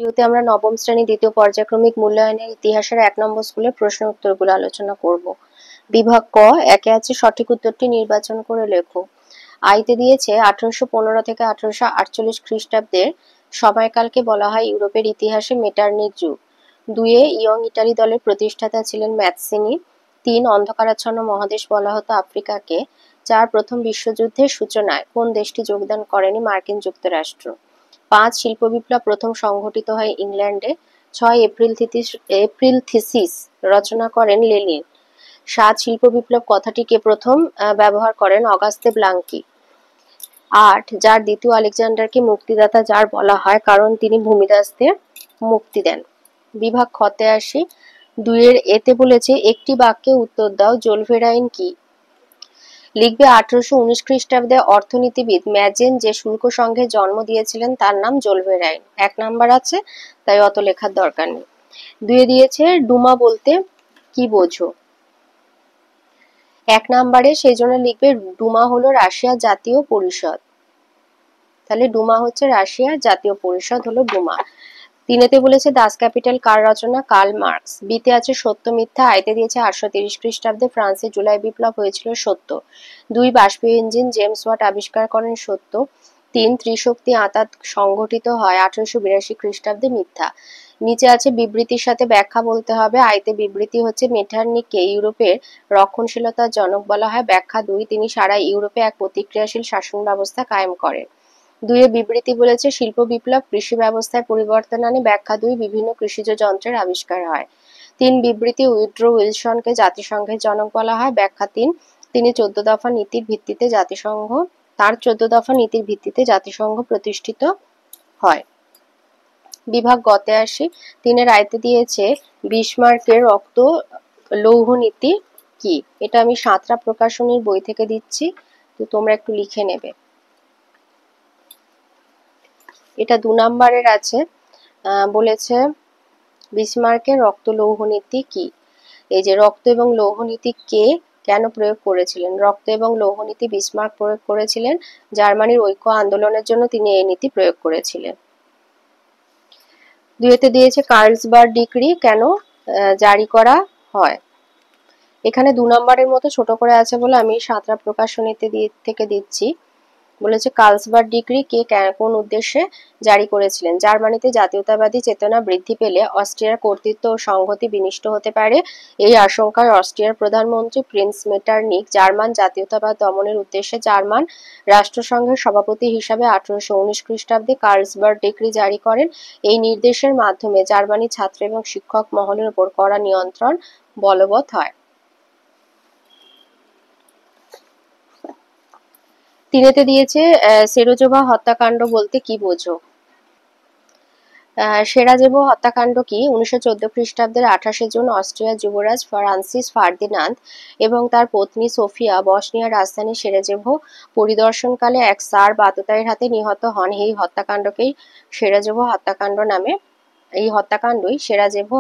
ভিডিওতে আমরা নবম শ্রেণী দ্বিতীয় পর্যায়ক্রমিক মূল্যায়নের ইতিহাসের 1 নম্বর স্কুলের প্রশ্ন উত্তরগুলো আলোচনা করব। বিভাগ ক, একে আছে সঠিক উত্তরটি নির্বাচন করে লেখো। আইতে দিয়েছে 1815 থেকে 1848 খ্রিস্টাব্দের সময়কালকে বলা হয় ইউরোপের ইতিহাসে মেটার্নিক যুগ। 2 ইয়ং ইটালি দলের প্রতিষ্ঠাতা ছিলেন ম্যাৎসিনি। 3 অন্ধকারাচ্ছন্ন মহাদেশ বলা হতো আফ্রিকাকে। 4 প্রথম বিশ্বযুদ্ধের সূচনায় কোন দেশটি যোগদান করেনি? মার্কিন যুক্তরাষ্ট্র। 5 শিল্প বিপ্লব প্রথম সংঘটিত হয় ইংল্যান্ডে। 6 এপ্রিল থিসিস রচনা করেন লেনিন। 7 শিল্প বিপ্লব কথাটিকে প্রথম ব্যবহার করেন অগাস্তে ব্লাঙ্কি। 8 যার দ্বিতীয় আলেকজান্ডারকে মুক্তিদাতা যার বলা হয় কারণ তিনি ভূমিদাসদের মুক্তি দেন। বিভাগ খতে আসি। 2 এতে বলেছে একটি বাক্যে উত্তর দাও জোলভেরাইন কি? লিখবে 1819 খ্রিস্টাব্দে অর্থনীতিবিদ ম্যাজেন যে শুল্ক সংঘে জন্ম দিয়েছিলেন তার নাম জোলভেরাইন। 1 নাম্বার আছে তাই অত লেখার দরকার নেই। 2 দিয়েছে ডুমা বলতে কি বোঝো? 1 নাম্বারে সেই জন্য লিখবে ডুমা হলো রাশিয়ার জাতীয় পরিষদ। তাহলে ডুমা হচ্ছে রাশিয়ার জাতীয় পরিষদ হলো ডুমা। 3 বলেছে দাস ক্যাপিটাল কার রচনা? Karl Marx. বিতে আছে সত্য মিথ্যা। আইতে দিয়েছে 830 খ্রিস্টাব্দে ফ্রান্সে জুলাই বিপ্লব হয়েছিল সত্য। 2 বাষ্পীয় ইঞ্জিন জেমস ওয়াট আবিষ্কার করেন সত্য। 3 ত্রিশক্তি আঁতাত সংঘটিত হয় 1882 খ্রিস্টাব্দে মিথ্যা। নিচে আছে বিবৃতির সাথে ব্যাখ্যা বলতে হবে। আইতে বিবৃতি হচ্ছে মেটার্নিককে ইউরোপের রক্ষণশীলতার জনক বলা হয়। ব্যাখ্যা 2 তিনি সারা ইউরোপে এক প্রতিক্রিয়াশীল শাসন ব্যবস্থা কায়েম করেন। 2 বিবৃতি বলেছে শিল্প বিপ্লব কৃষি ব্যবস্থায় পরিবর্তন আনে। ব্যাখ্যা 2 বিভিন্ন কৃষিজ যন্ত্রের আবিষ্কার হয়। 3 বিবৃতি উইড্রো উইলসনকে জাতিসংঘের জনক বলা হয়। ব্যাখ্যা 3 তিনি 14 দফা নীতির ভিত্তিতে জাতিসংঘ প্রতিষ্ঠিত হয়। বিভাগ গতে আসি। 3 আইতে দিয়েছে বিসমার্কের রক্ত লৌহ নীতি কি? এটা আমি সাঁতরা প্রকাশনীর বই থেকে দিচ্ছি, তো তোমরা একটু লিখে নেবে। এটা 2 নাম্বারের আছে। বলেছে বিসমার্কের রক্ত লৌহ নীতি কি? এই যে রক্ত এবং লৌহ নীতি কে কেন প্রয়োগ করেছিলেন? রক্ত এবং লৌহ নীতি বিসমার্ক প্রয়োগ করেছিলেন। জার্মানির ঐক্য আন্দোলনের জন্য তিনি এই নীতি প্রয়োগ করেছিলেন। 2 দিয়েছে কার্লসবার্গ ডিক্রি কেন জারি করা হয়? এখানে 2 নম্বরের মতো ছোট করে আছে বলে আমি সাঁতরা প্রকাশনীতে থেকে দিচ্ছি। বলেছে কার্লসবার্গ ডিক্রি কে কোন উদ্দেশ্যে জারি করেছিলেন? জার্মানিতে জাতীয়তাবাদী চেতনা বৃদ্ধি পেলে অস্ট্রিয়ার কর্তৃত্ব ও সংহতি বিনষ্ট হতে পারে। এই আশঙ্কায় অস্ট্রিয়ার প্রধানমন্ত্রী প্রিন্স মেটারনিক জার্মান জাতীয়তাবাদ দমনের উদ্দেশ্যে জার্মান রাষ্ট্রসংঘের সভাপতি হিসাবে 1819 খ্রিস্টাব্দে কার্লসবার্গ ডিক্রি জারি করেন। এই নির্দেশের মাধ্যমে জার্মানি ছাত্র এবং শিক্ষক মহলের উপর কড়া নিয়ন্ত্রণ বলবৎ হয়। 3 দিয়েছে সেরোজোভা হত্যাকাণ্ড বলতে কি বোঝো? সেরাজেভো হত্যাকাণ্ড কি? 1914 খ্রিস্টাব্দের 28 জুন অস্ট্রিয়ার যুবরাজ ফ্রান্সিস ফার্দিনান্দ এবং তার পত্নী সোফিয়া বসনিয়ার রাজধানী সেরাজেভো পরিদর্শনকালে এক সার্ব আততায়ীর হাতে নিহত হন। এই হত্যাকাণ্ডই সেরাজেভো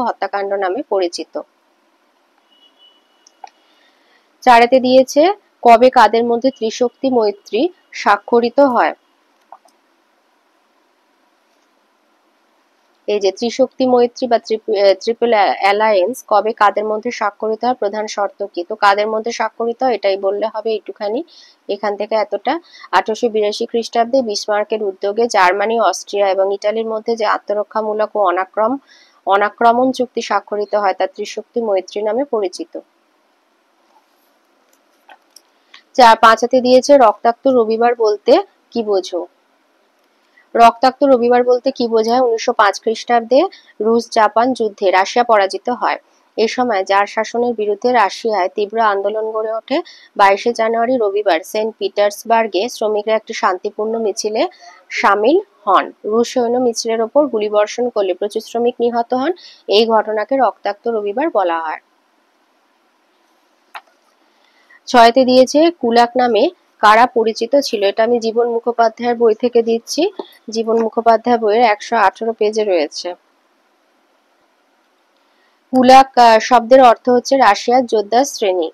হত্যাকাণ্ড নামে পরিচিত। 4 দিয়েছে কবে কাদের মধ্যে ত্রিশক্তি মৈত্রী স্বাক্ষরিত হয়? এই যে ত্রিশক্তি মৈত্রী বা ট্রিপল অ্যালায়েন্স কবে কাদের মধ্যে স্বাক্ষরিত হয়? প্রধান শর্ত কি? তো কাদের মধ্যে স্বাক্ষরিত হয় এটাই বললে হবে একটুখানি। এখান থেকে এতটা। 1882 খ্রিস্টাব্দে বিসমার্কের উদ্যোগে জার্মানি, অস্ট্রিয়া এবং ইটালির মধ্যে যে আত্মরক্ষামূলক ও অনাক্রমণ চুক্তি স্বাক্ষরিত হয় তা ত্রিশক্তি মৈত্রী নামে পরিচিত। 5 দিয়েছে রক্তাক্ত রবিবার বলতে কি বোঝো? রক্তাক্ত রবিবার বলতে কি বোঝায়? 1905 খ্রিস্টাব্দে রুশ জাপান যুদ্ধে রাশিয়া পরাজিত হয়। এই সময় জার শাসনের বিরুদ্ধে রাশিয়ায় তীব্র আন্দোলন গড়ে ওঠে। 22 জানুয়ারি রবিবার সেন্ট পিটার্সবার্গে শ্রমিকরা একটি শান্তিপূর্ণ মিছিলে সামিল হন। রুশ সৈন্য মিছিলের ওপর গুলিবর্ষণ করলে প্রচুর শ্রমিক নিহত হন। এই ঘটনাকে রক্তাক্ত রবিবার বলা হয়। 6 দিয়েছে কুলাক নামে কারা পরিচিত ছিল? এটা আমি জীবন মুখোপাধ্যায়ের বই থেকে দিচ্ছি। জীবন মুখোপাধ্যায় বইয়ের 118 পেজে রয়েছে। কুলাক শব্দের অর্থ হচ্ছে রাশিয়ার যোদ্ধার শ্রেণী।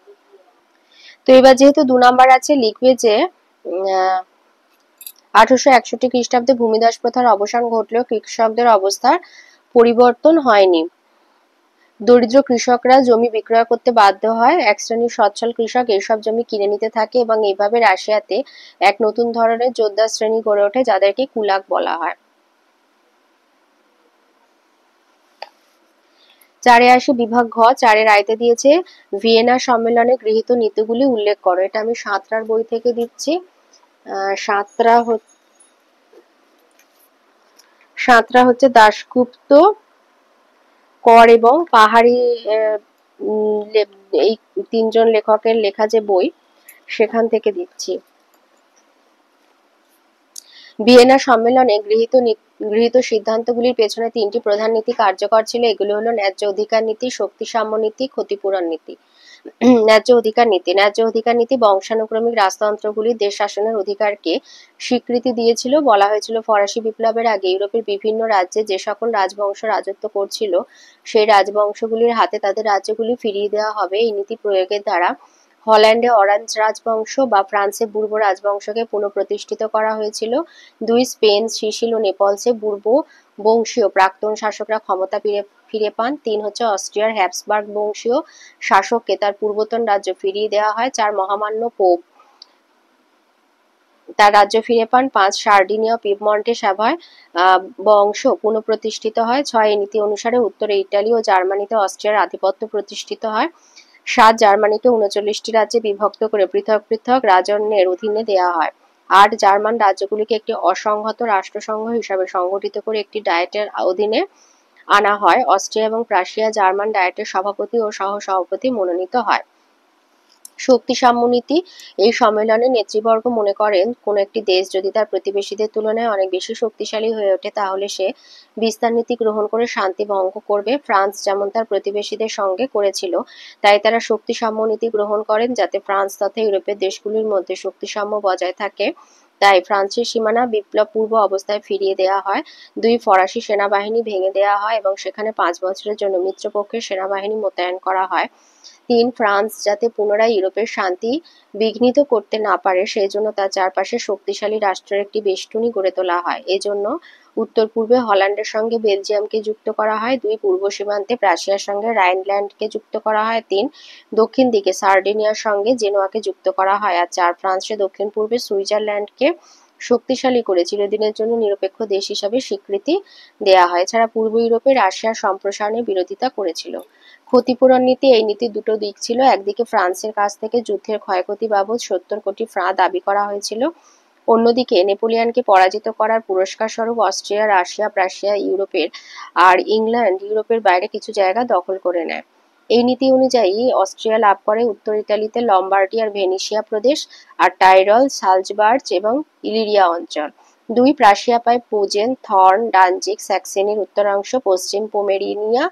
তো এবার যেহেতু 2 নাম্বার আছে লিখবে যে 1861 খ্রিস্টাব্দে ভূমিদাস প্রথার অবসান ঘটলেও কৃষকদের অবস্থার পরিবর্তন হয়নি। দরিদ্র কৃষকরা জমি বিক্রয় করতে বাধ্য হয়। এক শ্রেণীর সচ্ছল কৃষক এইসব জমি কিনে নিতে থাকে এবং এইভাবে রাশিয়াতে এক নতুন ধরনের যোদ্ধা শ্রেণী গড়ে ওঠে যাদেরকে কুলাক বলা হয়। 4-এ আসি বিভাগ ঘ। 4-এর আয়তে দিয়েছে ভিয়েনা সম্মেলনে গৃহীত নীতিগুলি উল্লেখ করো। এটা আমি সাঁতরার বই থেকে দিচ্ছি। সাঁতরা হচ্ছে দাশগুপ্ত, কর এবং পাহাড়ি, এই 3 জন লেখকের লেখা যে বই সেখান থেকে দিচ্ছি। ভিয়েনা সম্মেলনে গৃহীত সিদ্ধান্তগুলির পেছনে 3টি প্রধান নীতি কার্যকর ছিল। এগুলো হলো ন্যায্য অধিকার নীতি, শক্তি সাম্য নীতি, ক্ষতিপূরণ নীতি। ন্যায্য অধিকার নীতি। ন্যায্য অধিকার নীতি বংশানুক্রমিক রাজতন্ত্রগুলি দেশ শাসনের অধিকারকে স্বীকৃতি দিয়েছিল। বলা হয়েছিল ফরাসি বিপ্লবের আগে ইউরোপের বিভিন্ন রাজ্যে যে সকল রাজবংশ রাজত্ব করছিল সেই রাজবংশগুলির হাতে তাদের রাজ্যগুলি ফিরিয়ে দেওয়া হবে। এই নীতি প্রয়োগের দ্বারা হল্যান্ডে অরেঞ্জ রাজবংশ বা ফ্রান্সে বুর্বো রাজবংশকে পুনঃপ্রতিষ্ঠিত করা হয়েছিল। 2 স্পেন, সিসিল ও নেপলসে বুর্বো বংশীয় প্রাক্তন শাসকরা ক্ষমতা ফিরে পান। 3 হচ্ছে অস্ট্রিয়ার হ্যাবসবার্গ বংশীয় শাসককে তার পূর্বতন রাজ্য ফিরিয়ে দেওয়া হয়। 4 মহামান্য পোপ তার রাজ্য ফিরে পান। 5 সার্ডিনিয়া ও পিডমন্টে সাভয় বংশ পুনঃপ্রতিষ্ঠিত হয়। 6 এই নীতি অনুসারে উত্তরে ইটালি ও জার্মানিতে অস্ট্রিয়ার আধিপত্য প্রতিষ্ঠিত হয়। 7 জার্মানিকে 39টি রাজ্যে বিভক্ত করে পৃথক পৃথক রাজন্যের অধীনে দেওয়া হয়। 8 জার্মান রাজ্যগুলিকে একটি অসংহত রাষ্ট্রসংঘ হিসাবে সংগঠিত করে একটি ডায়েটের অধীনে আনা হয়। অস্ট্রিয়া এবং প্রাশিয়া জার্মান ডায়েটের সভাপতি ও সহ-সভাপতি মনোনীত হয়। শক্তি সাম্য নীতি। এই সম্মেলনে নেতৃবর্গ মনে করেন কোন একটি দেশ যদি তার প্রতিবেশীদের তুলনায় অনেক বেশি শক্তিশালী হয়ে ওঠে তাহলে সে বিস্তার নীতি গ্রহণ করে শান্তি ভঙ্গ করবে। ফ্রান্স যেমন তার প্রতিবেশীদের সঙ্গে করেছিল, তাই তারা শক্তি সাম্য নীতি গ্রহণ করেন যাতে ফ্রান্স তথা ইউরোপের দেশগুলির মধ্যে শক্তি সাম্য বজায় থাকে। তাই ফ্রান্সের সীমানা বিপ্লব পূর্ব অবস্থায় ফিরিয়ে দেওয়া হয়। 2 ফরাসি সেনাবাহিনী ভেঙে দেওয়া হয় এবং সেখানে 5 বছরের জন্য মিত্রপক্ষের সেনাবাহিনী মোতায়েন করা হয়। 3 ফ্রান্স যাতে পুনরায় ইউরোপের শান্তি বিঘ্নিত করতে না পারে সেই জন্য তার চারপাশে শক্তিশালী রাষ্ট্রের একটি বেষ্টনী গড়ে তোলা হয়। এজন্য উত্তর পূর্বে হল্যান্ডের সঙ্গে বেলজিয়ামকে যুক্ত করা হয়। 2 পূর্ব সীমান্তে প্রাশিয়ার সঙ্গে রাইনল্যান্ডকে যুক্ত করা হয়। 3 দক্ষিণ দিকে সার্ডিনিয়ার সঙ্গে জেনোয়াকে যুক্ত করা হয়। আর 4 ফ্রান্সের দক্ষিণ পূর্বে সুইজারল্যান্ডকে শক্তিশালী করে চিরদিনের জন্য নিরপেক্ষ দেশ হিসাবে স্বীকৃতি দেয়া হয়। এছাড়া পূর্ব ইউরোপে রাশিয়ার সম্প্রসারণের বিরোধিতা করেছিল। ক্ষতিপূরণ নীতি। এই নীতির দুটো দিক ছিল। একদিকে ফ্রান্সের কাছ থেকে যুদ্ধের ক্ষয়ক্ষতি বাবদ 70 কোটি ফ্রাঁ দাবি করা হয়েছিল। অন্যদিকে নেপোলিয়নকে পরাজিত করার পুরস্কার স্বরূপ অস্ট্রিয়া, রাশিয়া, প্রাশিয়া ইউরোপের আর ইংল্যান্ড ইউরোপের বাইরে কিছু জায়গা দখল করে নেয়। এই নীতি অনুযায়ী অস্ট্রিয়া লাভ করে উত্তর ইতালিতে লম্বার্ডি আর ভেনিসিয়া প্রদেশ আর টাইরল, সালজবার্জ এবং ইলিরিয়া অঞ্চল। 2 প্রাশিয়া পায় পোজেন, থর্ন, ডানজিক, স্যাক্সেনির উত্তরাংশ, পশ্চিম পোমেরেনিয়া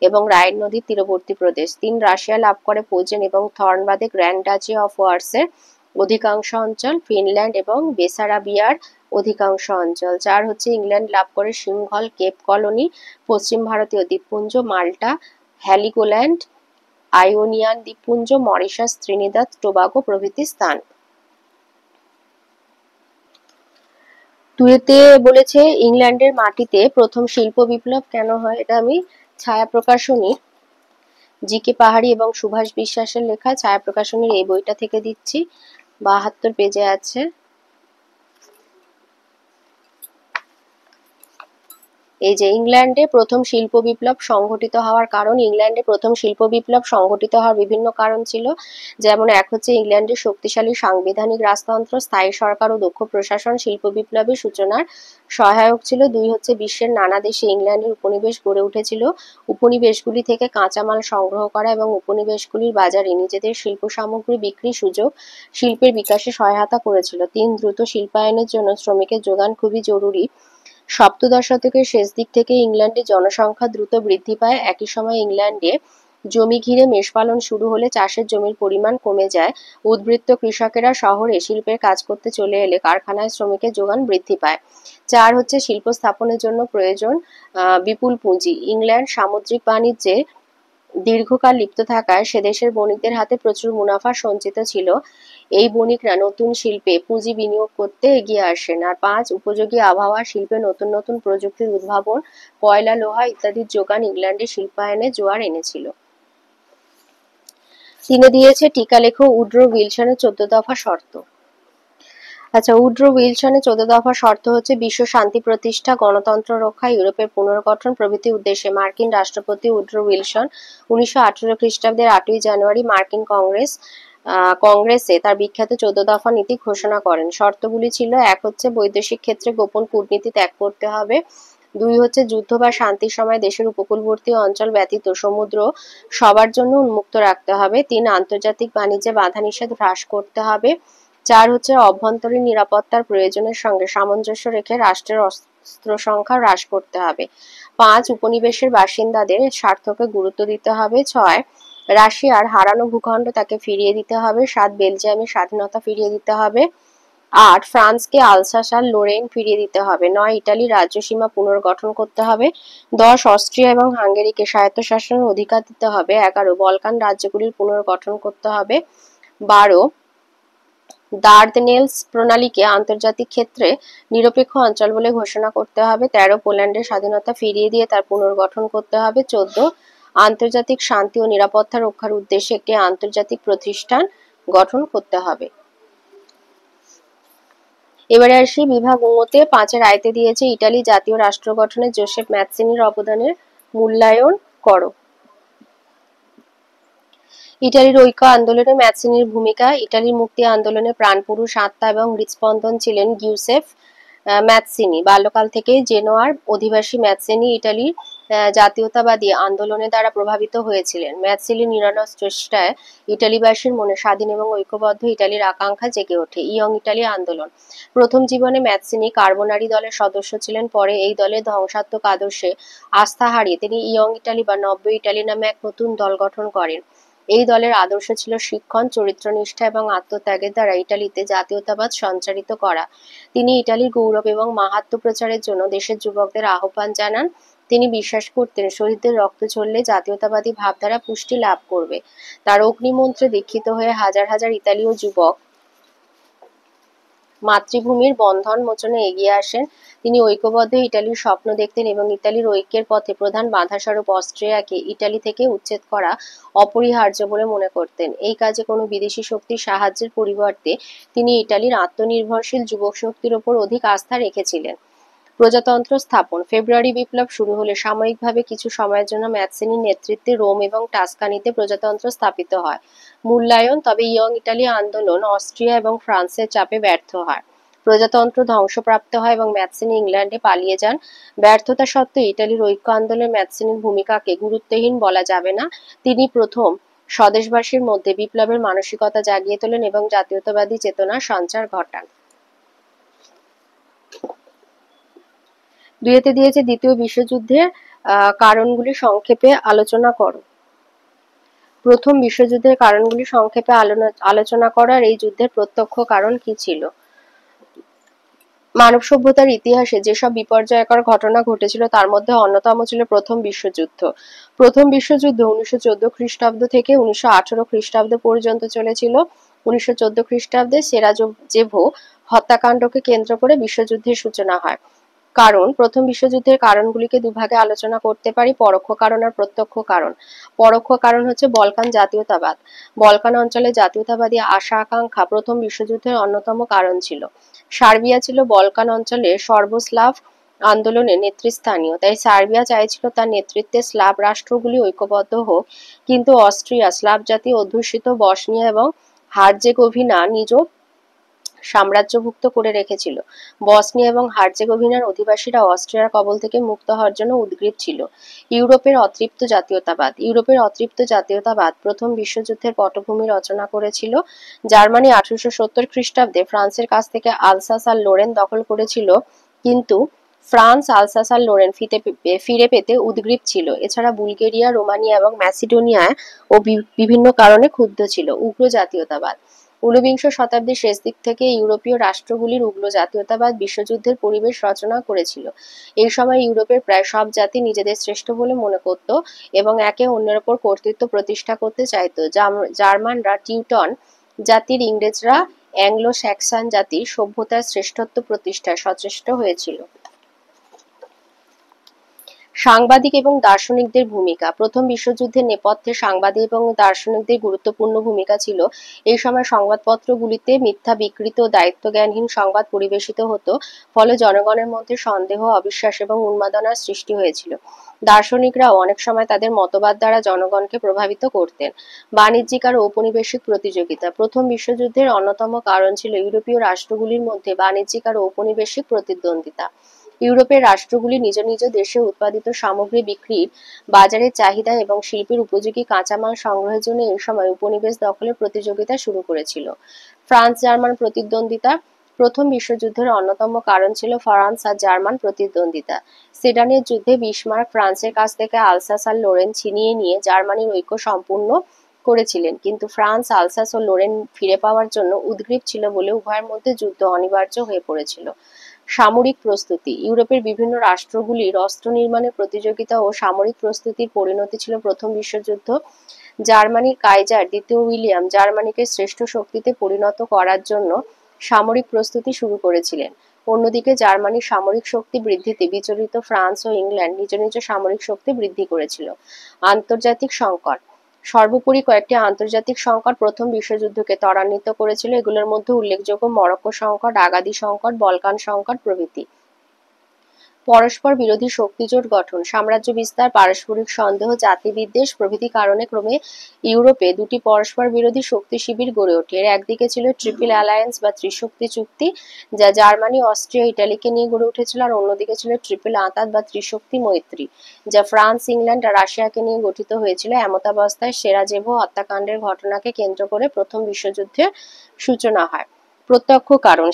এবং রাইন নদীর তীরবর্তী প্রদেশ। 3 রাশিয়া লাভ করে পোজেন এবং থর্ন বাদে গ্র্যান্ড ডাচি অফ ওয়ারসের অধিকাংশ অঞ্চল, ফিনল্যান্ড এবং বেসারাবিয়ার অধিকাংশ অঞ্চল। 4 হচ্ছে ইংল্যান্ড লাভ করে সিংহল, কেপ কলোনি, পশ্চিম ভারতীয় দ্বীপপুঞ্জ, মাল্টা, হ্যালিগোল্যান্ড, আইওনিয়ান দ্বীপপুঞ্জ, মরিশাস, ত্রিনিদাদ, টোবাগো প্রভৃতি স্থান। 2 বলেছে ইংল্যান্ডের মাটিতে প্রথম শিল্প বিপ্লব কেন হয়। এটা আমি ছায়া প্রকাশনী জি.কে. পাহাড়ি এবং সুভাষ বিশ্বাসের লেখা ছায়া প্রকাশনীর এই বইটা থেকে দিচ্ছি। 72 পেজে আছে। এই যে ইংল্যান্ডে প্রথম শিল্প বিপ্লব সংঘটিত হওয়ার কারণ। ইংল্যান্ডে প্রথম শিল্প বিপ্লব সংঘটিত হওয়ার বিভিন্ন কারণ ছিল। যেমন 1 হচ্ছে ইংল্যান্ডের শক্তিশালী সাংবিধানিক রাজতন্ত্র, স্থায়ী সরকার ও দক্ষ প্রশাসন শিল্প বিপ্লবের সূচনার সহায়ক ছিল। 2 হচ্ছে বিশ্বের নানা দেশে ইংল্যান্ডের উপনিবেশ গড়ে উঠেছিল। উপনিবেশগুলি থেকে কাঁচামাল সংগ্রহ করা এবং উপনিবেশগুলির বাজারে নিজেদের শিল্প সামগ্রী বিক্রির সুযোগ শিল্পের বিকাশে সহায়তা করেছিল। 3 দ্রুত শিল্পায়নের জন্য শ্রমিকের যোগান খুবই জরুরি। সপ্তদশ শতকের শেষ দিক থেকে ইংল্যান্ডে জনসংখ্যা দ্রুত বৃদ্ধি পায়। একই সময় ইংল্যান্ডে জমি ঘিরে মেষপালন শুরু হলে চাষের জমির পরিমাণ কমে যায়। উদ্বৃত্ত কৃষকেরা শহরে শিল্পের কাজ করতে চলে এলে কারখানায় শ্রমিকের যোগান বৃদ্ধি পায়। 4 হচ্ছে শিল্প স্থাপনের জন্য প্রয়োজন বিপুল পুঁজি। ইংল্যান্ড সামুদ্রিক বাণিজ্যে দীর্ঘকাল লিপ্ত থাকায় সে দেশের বণিকদের হাতে প্রচুর মুনাফা সঞ্চিত ছিল। এই বণিকরা নতুন শিল্পে পুঁজি বিনিয়োগ করতে এগিয়ে আসেন। আর 5, উপযোগী আবহাওয়া শিল্পে নতুন নতুন প্রযুক্তির উদ্ভাবন, কয়লা, লোহা ইত্যাদির যোগান ইংল্যান্ডে শিল্পায়নে জোয়ার এনেছিল। 3 দিয়েছে টিকা লেখো উড্রো উইলসনের 14 দফা শর্ত। আচ্ছা, উড্রো উইলসনের 14 দফা শর্ত হচ্ছে বিশ্ব শান্তি প্রতিষ্ঠা, গণতন্ত্র রক্ষা, ইউরোপের পুনর্গঠন প্রভৃতি উদ্দেশ্যে মার্কিন রাষ্ট্রপতি উড্রো উইলসন 1918 খ্রিস্টাব্দের 8ই জানুয়ারি মার্কিন কংগ্রেসে তার বিখ্যাত 14 দফা নীতি ঘোষণা করেন। শর্তগুলি ছিল: 1 হচ্ছে বৈদেশিক ক্ষেত্রে গোপন কূটনীতি ত্যাগ করতে হবে। 2 হচ্ছে যুদ্ধ বা শান্তির সময় দেশের উপকূলবর্তী অঞ্চল ব্যতীত সমুদ্র সবার জন্য উন্মুক্ত রাখতে হবে। 3, আন্তর্জাতিক বাণিজ্যে বাধা নিষেধ হ্রাস করতে হবে। 4 হচ্ছে অভ্যন্তরীণ নিরাপত্তার প্রয়োজনের সঙ্গে সামঞ্জস্য রেখে রাষ্ট্রের অস্ত্র সংখ্যা হ্রাস করতে হবে। 5, উপনিবেশের বাসিন্দাদের স্বার্থকে গুরুত্ব দিতে হবে। 6, রাশিয়ার হারানো ভূখণ্ড তাকে ফিরিয়ে দিতে হবে। 7, বেলজিয়ামের স্বাধীনতা ফিরিয়ে দিতে হবে। 8, ফ্রান্সকে আলসাস আর লোরেন ফিরিয়ে দিতে হবে। 9, ইটালির রাজ্য সীমা পুনর্গঠন করতে হবে। 10, অস্ট্রিয়া এবং হাঙ্গেরিকে স্বায়ত্তশাসনের অধিকার দিতে হবে। 11, বলকান রাজ্যগুলির পুনর্গঠন করতে হবে। 12, দার্দানেলস প্রণালীকে আন্তর্জাতিক ক্ষেত্রে নিরপেক্ষ অঞ্চল বলে ঘোষণা করতে হবে। 13, পোল্যান্ডের স্বাধীনতা ফিরিয়ে দিয়ে তার পুনর্গঠন করতে হবে। 14, আন্তর্জাতিক শান্তি ও নিরাপত্তা রক্ষার উদ্দেশ্যে একটি আন্তর্জাতিক প্রতিষ্ঠান গঠন করতে হবে। এবারে আসি বিভাগ ঙতে। 5 আয়তে দিয়েছে ইটালি জাতীয় রাষ্ট্র গঠনে জোসেফ ম্যাৎসিনির অবদানের মূল্যায়ন করো। ইটালির ঐক্য আন্দোলনে ম্যাৎসিনির ভূমিকা। ইটালির মুক্তি আন্দোলনে প্রাণপুরুষ, আত্মা এবং হৃৎস্পন্দন ছিলেন গিউসেপ ম্যাৎসিনি। বাল্যকাল থেকেই জেনোয়ার অধিবাসী ম্যাৎসিনি ইটালির জাতীয়তাবাদী আন্দোলনের দ্বারা প্রভাবিত হয়েছিলেন। ম্যাৎসিনির নিরলস চেষ্টায় ইটালিবাসীর মনে স্বাধীন এবং ঐক্যবদ্ধ ইটালির আকাঙ্ক্ষা জেগে ওঠে। ইয়ং ইটালি আন্দোলন। প্রথম জীবনে ম্যাৎসিনি কার্বোনারি দলের সদস্য ছিলেন। পরে এই দলের ধ্বংসাত্মক আদর্শে আস্থা হারিয়ে তিনি ইয়ং ইটালি বা নব্য ইটালি নামে এক নতুন দল গঠন করেন। এই দলের আদর্শ ছিল শিক্ষণ, চরিত্রনিষ্ঠা এবং আত্মত্যাগের দ্বারা ইটালিতে জাতীয়তাবাদ সঞ্চারিত করা। তিনি ইটালির গৌরব এবং মাহাত্ম্য প্রচারের জন্য দেশের যুবকদের আহ্বান জানান। তিনি বিশ্বাস করতেন শহীদদের রক্ত ঝরলে জাতীয়তাবাদী ভাবধারা পুষ্টি লাভ করবে। তার অগ্নিমন্ত্রে দীক্ষিত হয়ে হাজার হাজার ইতালীয় যুবক মাতৃভূমির বন্ধন মোচনে এগিয়ে আসেন। তিনি ঐক্যবদ্ধ ইটালির স্বপ্ন দেখতেন এবং ইতালির ঐক্যের পথে প্রধান বাধাস্বরূপ অস্ট্রিয়াকে ইটালি থেকে উচ্ছেদ করা অপরিহার্য বলে মনে করতেন। এই কাজে কোনো বিদেশি শক্তির সাহায্যের পরিবর্তে তিনি ইটালির আত্মনির্ভরশীল যুবক শক্তির ওপর অধিক আস্থা রেখেছিলেন। প্রজাতন্ত্র স্থাপন। ফেব্রুয়ারি বিপ্লব শুরু হলে সাময়িকভাবে কিছু সময়ের জন্য ম্যাৎসিনির নেতৃত্বে রোম এবং টাস্কানিতে প্রজাতন্ত্র স্থাপিত হয়। মূল্যায়ন। তবে ইয়ং ইটালি আন্দোলন অস্ট্রিয়া এবং ফ্রান্সের চাপে ব্যর্থ হয়। প্রজাতন্ত্র ধ্বংসপ্রাপ্ত হয় এবং ম্যাৎসিনি ইংল্যান্ডে পালিয়ে যান। ব্যর্থতা সত্ত্বেও ইটালির ঐক্য আন্দোলনে ম্যাৎসিনির ভূমিকাকে গুরুত্বহীন বলা যাবে না। তিনি প্রথম স্বদেশবাসীর মধ্যে বিপ্লবের মানসিকতা জাগিয়ে তোলেন এবং জাতীয়তাবাদী চেতনার সঞ্চার ঘটান। 2 দিয়েছে দ্বিতীয় বিশ্বযুদ্ধের কারণগুলি সংক্ষেপে আলোচনা করো। প্রথম বিশ্বযুদ্ধের কারণগুলি সংক্ষেপে আলোচনা করার এই যুদ্ধের প্রত্যক্ষ কারণ কি ছিল? মানব সভ্যতার ইতিহাসে যেসব বিপর্যয়কর ঘটনা ঘটেছিল তার মধ্যে অন্যতম ছিল প্রথম বিশ্বযুদ্ধ। প্রথম বিশ্বযুদ্ধ 1914 খ্রিস্টাব্দ থেকে 1918 খ্রিস্টাব্দ পর্যন্ত চলেছিল। 1914 খ্রিস্টাব্দে সেরাজেভো হত্যাকাণ্ডকে কেন্দ্র করে বিশ্বযুদ্ধের সূচনা হয়। কারণ প্রথম বিশ্বযুদ্ধের কারণগুলিকে দুভাগে আলোচনা করতে পারি: পরোক্ষ কারণ আর প্রত্যক্ষ কারণ। পরোক্ষ কারণ হচ্ছে বলকান জাতীয়তাবাদ। বলকান অঞ্চলে জাতীয়তাবাদী আশা আকাঙ্ক্ষা প্রথম বিশ্বযুদ্ধের অন্যতম কারণ ছিল। সার্বিয়া ছিল বলকান অঞ্চলে সর্বস্লাভ আন্দোলনের নেতৃস্থানীয়, তাই সার্বিয়া চাইছিল তার নেতৃত্বে স্লাভ রাষ্ট্রগুলি ঐক্যবদ্ধ হোক, কিন্তু অস্ট্রিয়া স্লাভ জাতি অধ্যুষিত বসনিয়া এবং হার্জেগোভিনা নিজ সাম্রাজ্যভুক্ত করে রেখেছিল। বসনিয়া এবং হার্জেগোভিনার অধিবাসীরা অস্ট্রিয়ার কবল থেকে মুক্ত হওয়ার জন্য উদগ্রীব ছিল। ইউরোপের অতৃপ্ত জাতীয়তাবাদ। ইউরোপের অতৃপ্ত জাতীয়তাবাদ প্রথম বিশ্বযুদ্ধের পটভূমি রচনা করেছিল। জার্মানি 1870 খ্রিস্টাব্দে ফ্রান্সের কাছ থেকে আলসাস আর লোরেন দখল করেছিল, কিন্তু ফ্রান্স আলসাস আর লোরেন ফিরে পেতে উদগ্রীব ছিল। এছাড়া বুলগেরিয়া, রোমানিয়া এবং ম্যাসিডোনিয়ায় ও বিভিন্ন কারণে ক্ষুব্ধ ছিল। উগ্র জাতীয়তাবাদ। ঊনবিংশ শতাব্দীর শেষ দিক থেকে ইউরোপীয় রাষ্ট্রগুলির উগ্র জাতীয়তাবাদ বিশ্বযুদ্ধের পরিবেশ রচনা করেছিল। এই সময় ইউরোপের প্রায় সব জাতি নিজেদের শ্রেষ্ঠ বলে মনে করত এবং একে অন্যের ওপর কর্তৃত্ব প্রতিষ্ঠা করতে চাইত। জার্মানরা টিউটন জাতির, ইংরেজরা অ্যাংলো স্যাক্সন জাতির সভ্যতার শ্রেষ্ঠত্ব প্রতিষ্ঠায় সচেষ্ট হয়েছিল। সাংবাদিক এবং দার্শনিকদের ভূমিকা। প্রথম বিশ্বযুদ্ধের নেপথ্যে সাংবাদিক এবং দার্শনিকদের গুরুত্বপূর্ণ ভূমিকা ছিল। এই সময় সংবাদপত্রগুলিতে মিথ্যা, বিকৃত ও দায়িত্বজ্ঞানহীন সংবাদ পরিবেশিত হতো, ফলে জনগণের মধ্যে সন্দেহ, অবিশ্বাস এবং উন্মাদনার সৃষ্টি হয়েছিল। দার্শনিকরাও অনেক সময় তাদের মতবাদ দ্বারা জনগণকে প্রভাবিত করতেন। বাণিজ্যিক আর ঔপনিবেশিক প্রতিযোগিতা। প্রথম বিশ্বযুদ্ধের অন্যতম কারণ ছিল ইউরোপীয় রাষ্ট্রগুলির মধ্যে বাণিজ্যিক আর ঔপনিবেশিক প্রতিদ্বন্দ্বিতা। ইউরোপের রাষ্ট্রগুলি নিজ নিজ দেশে উৎপাদিত সামগ্রী বিক্রির, বাজারের চাহিদা এবং শিল্পের উপযোগী কাঁচামাল সংগ্রহের জন্য এই সময় উপনিবেশ দখলের প্রতিযোগিতা শুরু করেছিল। ফ্রান্স জার্মান প্রতিদ্বন্দ্বিতা। প্রথম বিশ্বযুদ্ধের অন্যতম কারণ ছিল ফ্রান্স আর জার্মান প্রতিদ্বন্দ্বিতা। সেডানের যুদ্ধে বিসমার্ক ফ্রান্সের কাছ থেকে আলসাস আর লোরেন ছিনিয়ে নিয়ে জার্মানির ঐক্য সম্পূর্ণ করেছিলেন, কিন্তু ফ্রান্স আলসাস ও লোরেন ফিরে পাওয়ার জন্য উদগ্রীব ছিল বলে উভয়ের মধ্যে যুদ্ধ অনিবার্য হয়ে পড়েছিল। সামরিক প্রস্তুতি। ইউরোপের বিভিন্ন রাষ্ট্রগুলির অস্ত্র নির্মাণের প্রতিযোগিতা ও সামরিক প্রস্তুতির পরিণতি ছিল প্রথম বিশ্বযুদ্ধ। জার্মানির কাইজার দ্বিতীয় উইলিয়াম জার্মানিকে শ্রেষ্ঠ শক্তিতে পরিণত করার জন্য সামরিক প্রস্তুতি শুরু করেছিলেন। অন্যদিকে জার্মানির সামরিক শক্তি বৃদ্ধিতে বিচলিত ফ্রান্স ও ইংল্যান্ড নিজ নিজ সামরিক শক্তি বৃদ্ধি করেছিল। আন্তর্জাতিক সংকট। সর্বোপরি কয়েকটি আন্তর্জাতিক সংকট প্রথম বিশ্বযুদ্ধকে ত্বরান্বিত করেছিল। এগুলোর মধ্যে উল্লেখযোগ্য মরক্কো সংকট, আগাদি সংকট, বলকান সংকট প্রভৃতি। পরস্পর বিরোধী শক্তিজোট গঠন, সাম্রাজ্য বিস্তার, পারস্পরিক সন্দেহ, জাতিবিদ্বেষ প্রভৃতি কারণে ক্রমে ইউরোপে দুটি পরস্পর বিরোধী শক্তি শিবির গড়ে ওঠে। এর একদিকে ছিল ট্রিপল অ্যালায়েন্স বা ত্রিশক্তি চুক্তি, যা জার্মানি, অস্ট্রিয়া, ইটালিকে নিয়ে গড়ে উঠেছিল, আর অন্যদিকে ছিল ট্রিপল আঁতাত বা ত্রিশক্তি মৈত্রী, যা ফ্রান্স, ইংল্যান্ড আর রাশিয়াকে নিয়ে গঠিত হয়েছিল। এমতাবস্থায় সেরাজেভো হত্যাকাণ্ডের ঘটনাকে কেন্দ্র করে প্রথম বিশ্বযুদ্ধের সূচনা হয়। প্রত্যক্ষ কারণ।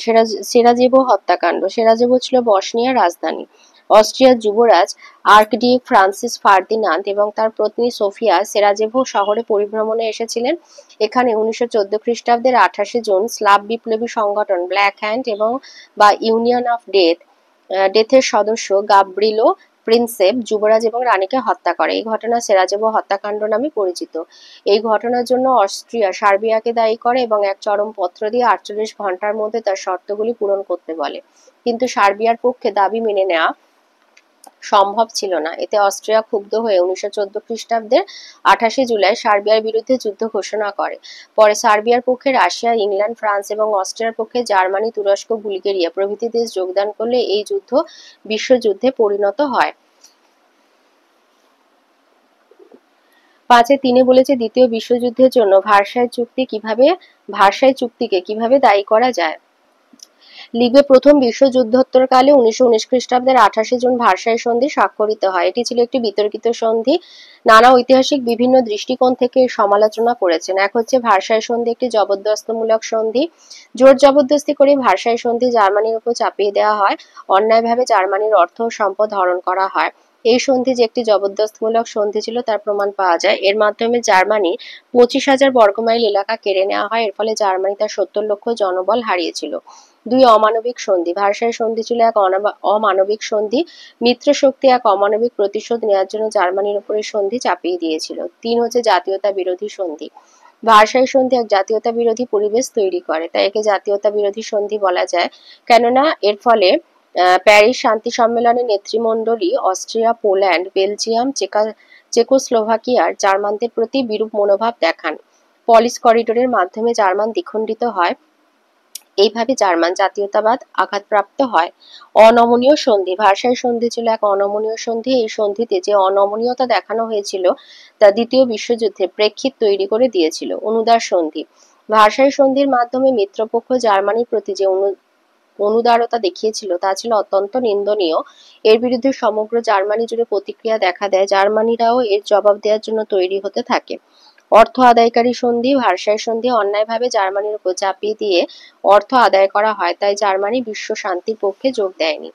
সেরাজেভো হত্যাকাণ্ড। সেরাজেভো ছিল বসনিয়ার রাজধানী। অস্ট্রিয়ার যুবরাজ আর্কডিউক ফ্রান্সিস ফার্দিনান্দ এবং তার পত্নী সোফিয়া সেরাজেভো শহরে পরিভ্রমণে এসেছিলেন। এখানে 1914 খ্রিস্টাব্দের 28 জুন স্লাভ বিপ্লবী সংগঠন ব্ল্যাক হ্যান্ড এবং বা ইউনিয়ন অফ ডেথের সদস্য গাব্রিলো প্রিন্সেপ যুবরাজ এবং রানীকে হত্যা করে। এই ঘটনা সেরাজেভো হত্যাকাণ্ড নামে পরিচিত। এই ঘটনার জন্য অস্ট্রিয়া সার্বিয়াকে দায়ী করে এবং এক চরম পত্র দিয়ে 48 ঘন্টার মধ্যে তার শর্তগুলি পূরণ করতে বলে, কিন্তু সার্বিয়ার পক্ষে দাবি মেনে নেওয়া সম্ভব ছিল না। এতে অস্ট্রিয়া ক্ষুব্ধ হয়ে 1914 খ্রিস্টাব্দের 28 জুলাই সার্বিয়ার বিরুদ্ধে যুদ্ধ ঘোষণা করে। পরে সার্বিয়ার পক্ষে রাশিয়া, ইংল্যান্ড, ফ্রান্স এবং অস্ট্রিয়ার পক্ষে জার্মানি, তুরস্ক, বুলগেরিয়া প্রভৃতি দেশ যোগদান করলে এই যুদ্ধ বিশ্বযুদ্ধে পরিণত হয়। 5-3 বলেছে দ্বিতীয় বিশ্বযুদ্ধের জন্য ভার্সাই চুক্তিকে কিভাবে দায়ী করা যায়। লিখবে প্রথম বিশ্বযুদ্ধোত্তরকালে 1919 খ্রিস্টাব্দের 28 জুন ভার্সাই সন্ধি স্বাক্ষরিত হয়। এটি ছিল একটি বিতর্কিত সন্ধি। নানা ঐতিহাসিক বিভিন্ন দৃষ্টিকোণ থেকে সমালোচনা করেছেন। এক হচ্ছে ভার্সাই সন্ধি একটি জবরদস্তমূলক সন্ধি। জোর জবরদস্তি করে ভার্সাই সন্ধি জার্মানির উপর চাপিয়ে দেওয়া হয়। অন্যায়ভাবে জার্মানির অর্থ ও সম্পদ হরণ করা হয়। এই সন্ধি যে একটি জবরদস্তমূলক সন্ধি ছিল তার প্রমাণ পাওয়া যায়। এর মাধ্যমে জার্মানির 25,000 বর্গমাইল এলাকা কেড়ে নেওয়া হয়। এর ফলে জার্মানি তার 70 লক্ষ জনবল হারিয়েছিল। 2 অমানবিক সন্ধি। ভার্সাই সন্ধি ছিল এক অমানবিক সন্ধি। মিত্র শক্তি এক অমানবিক প্রতিশোধ নেওয়ার জন্য জার্মানির উপর এই সন্ধি চাপিয়ে দিয়েছিল। 3 হচ্ছে জাতীয়তা বিরোধী সন্ধি। ভার্সাই সন্ধি এক জাতীয়তা বিরোধী পরিবেশ তৈরি করে, তাই একে জাতীয়তা বিরোধী সন্ধি বলা যায়। কেননা এর ফলে প্যারিস শান্তি সম্মেলনের নেতৃমণ্ডলী অস্ট্রিয়া, পোল্যান্ড, বেলজিয়াম, চেকোস্লোভাকিয়ার জার্মানদের প্রতি বিরূপ মনোভাব দেখান। পলিশ করিডোরের মাধ্যমে জার্মান দ্বিখণ্ডিত হয়। এইভাবে জার্মান জাতীয়তাবাদ আঘাতপ্রাপ্ত হয়। অনমনীয় সন্ধি। ভার্সাই সন্ধি ছিল এক অনমনীয় সন্ধি। এই সন্ধিতে যে অনমনীয়তা দেখানো হয়েছিল তা দ্বিতীয় বিশ্বযুদ্ধের প্রেক্ষিত তৈরি করে দিয়েছিল। অনুদার সন্ধি। ভার্সাই সন্ধির মাধ্যমে মিত্রপক্ষ জার্মানির প্রতি যে অনুদারতা দেখিয়েছিল তা ছিল অত্যন্ত নিন্দনীয়। এর বিরুদ্ধে সমগ্র জার্মানি জুড়ে প্রতিক্রিয়া দেখা দেয়। জার্মানিরাও এর জবাব দেওয়ার জন্য তৈরি হতে থাকে। অর্থ আদায়কারী সন্ধি। ভার্সাই সন্ধি অন্যায়ভাবে জার্মানির উপর চাপিয়ে দিয়ে অর্থ আদায় করা হয়, তাই জার্মানি বিশ্ব শান্তির পক্ষে যোগ দেয়নি।